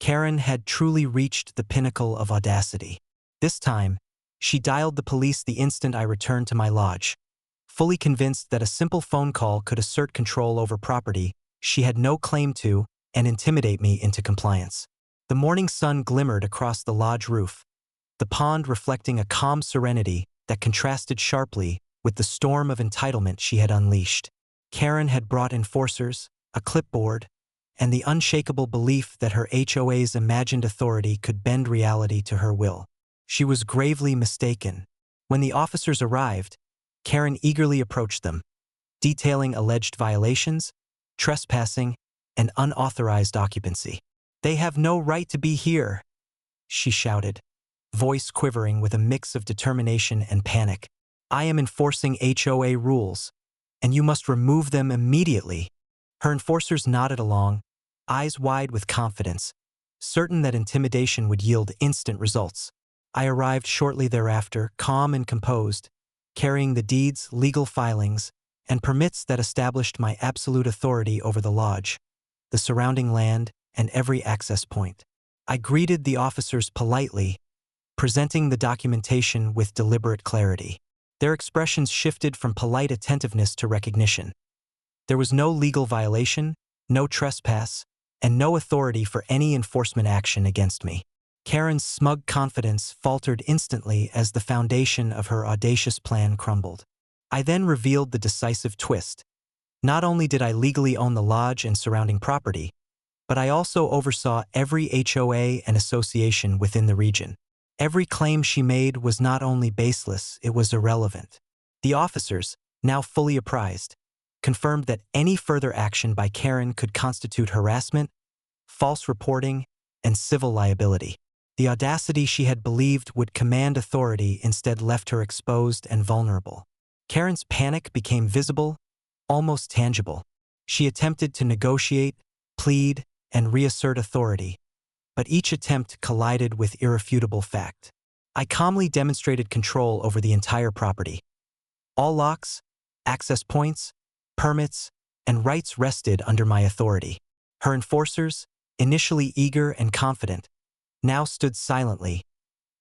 Karen had truly reached the pinnacle of audacity. This time, she dialed the police the instant I returned to my lodge. Fully convinced that a simple phone call could assert control over property she had no claim to and intimidate me into compliance. The morning sun glimmered across the lodge roof, the pond reflecting a calm serenity that contrasted sharply with the storm of entitlement she had unleashed. Karen had brought enforcers, a clipboard, and the unshakable belief that her HOA's imagined authority could bend reality to her will. She was gravely mistaken. When the officers arrived, Karen eagerly approached them, detailing alleged violations, trespassing, and unauthorized occupancy. "They have no right to be here," she shouted, voice quivering with a mix of determination and panic. "I am enforcing HOA rules, and you must remove them immediately." Her enforcers nodded along, eyes wide with confidence, certain that intimidation would yield instant results. I arrived shortly thereafter, calm and composed, carrying the deeds, legal filings, and permits that established my absolute authority over the lodge, the surrounding land, and every access point. I greeted the officers politely, presenting the documentation with deliberate clarity. Their expressions shifted from polite attentiveness to recognition. There was no legal violation, no trespass, and no authority for any enforcement action against me. Karen's smug confidence faltered instantly as the foundation of her audacious plan crumbled. I then revealed the decisive twist. Not only did I legally own the lodge and surrounding property, but I also oversaw every HOA and association within the region. Every claim she made was not only baseless, it was irrelevant. The officers, now fully apprised, confirmed that any further action by Karen could constitute harassment, false reporting, and civil liability. The audacity she had believed would command authority instead left her exposed and vulnerable. Karen's panic became visible, almost tangible. She attempted to negotiate, plead, and reassert authority, but each attempt collided with irrefutable fact. I calmly demonstrated control over the entire property. All locks, access points, permits, and rights rested under my authority. Her enforcers, initially eager and confident, now stood silently,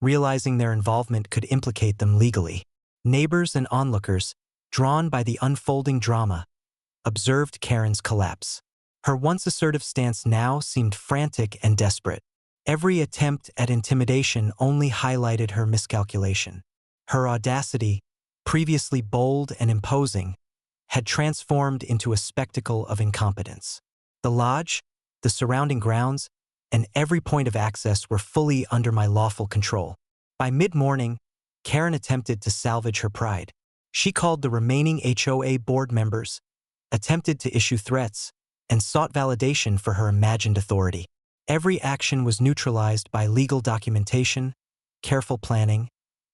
realizing their involvement could implicate them legally. Neighbors and onlookers, drawn by the unfolding drama, observed Karen's collapse. Her once assertive stance now seemed frantic and desperate. Every attempt at intimidation only highlighted her miscalculation. Her audacity, previously bold and imposing, had transformed into a spectacle of incompetence. The lodge, the surrounding grounds, and every point of access were fully under my lawful control. By mid-morning, Karen attempted to salvage her pride. She called the remaining HOA board members, attempted to issue threats, and sought validation for her imagined authority. Every action was neutralized by legal documentation, careful planning,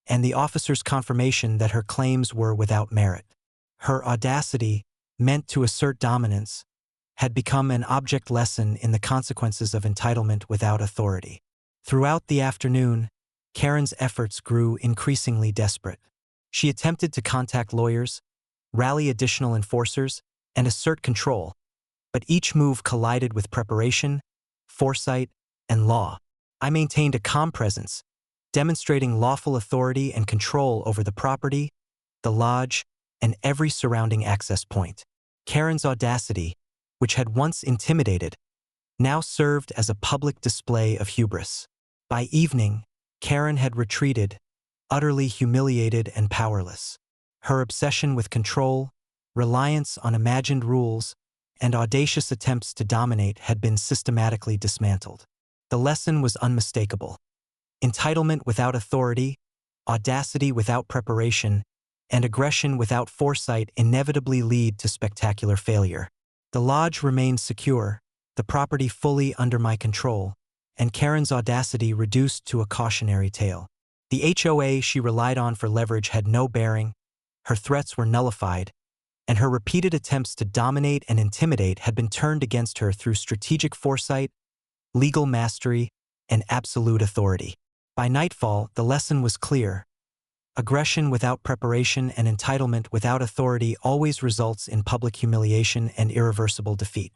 and the officer's confirmation that her claims were without merit. Her audacity, meant to assert dominance, had become an object lesson in the consequences of entitlement without authority. Throughout the afternoon, Karen's efforts grew increasingly desperate. She attempted to contact lawyers, rally additional enforcers, and assert control, but each move collided with preparation, foresight, and law. I maintained a calm presence, demonstrating lawful authority and control over the property, the lodge, and every surrounding access point. Karen's audacity, which had once intimidated, now served as a public display of hubris. By evening, Karen had retreated, utterly humiliated and powerless. Her obsession with control, reliance on imagined rules, and audacious attempts to dominate had been systematically dismantled. The lesson was unmistakable. Entitlement without authority, audacity without preparation, and aggression without foresight inevitably lead to spectacular failure. The lodge remained secure, the property fully under my control, and Karen's audacity reduced to a cautionary tale. The HOA she relied on for leverage had no bearing, her threats were nullified, and her repeated attempts to dominate and intimidate had been turned against her through strategic foresight, legal mastery, and absolute authority. By nightfall, the lesson was clear. Aggression without preparation and entitlement without authority always results in public humiliation and irreversible defeat.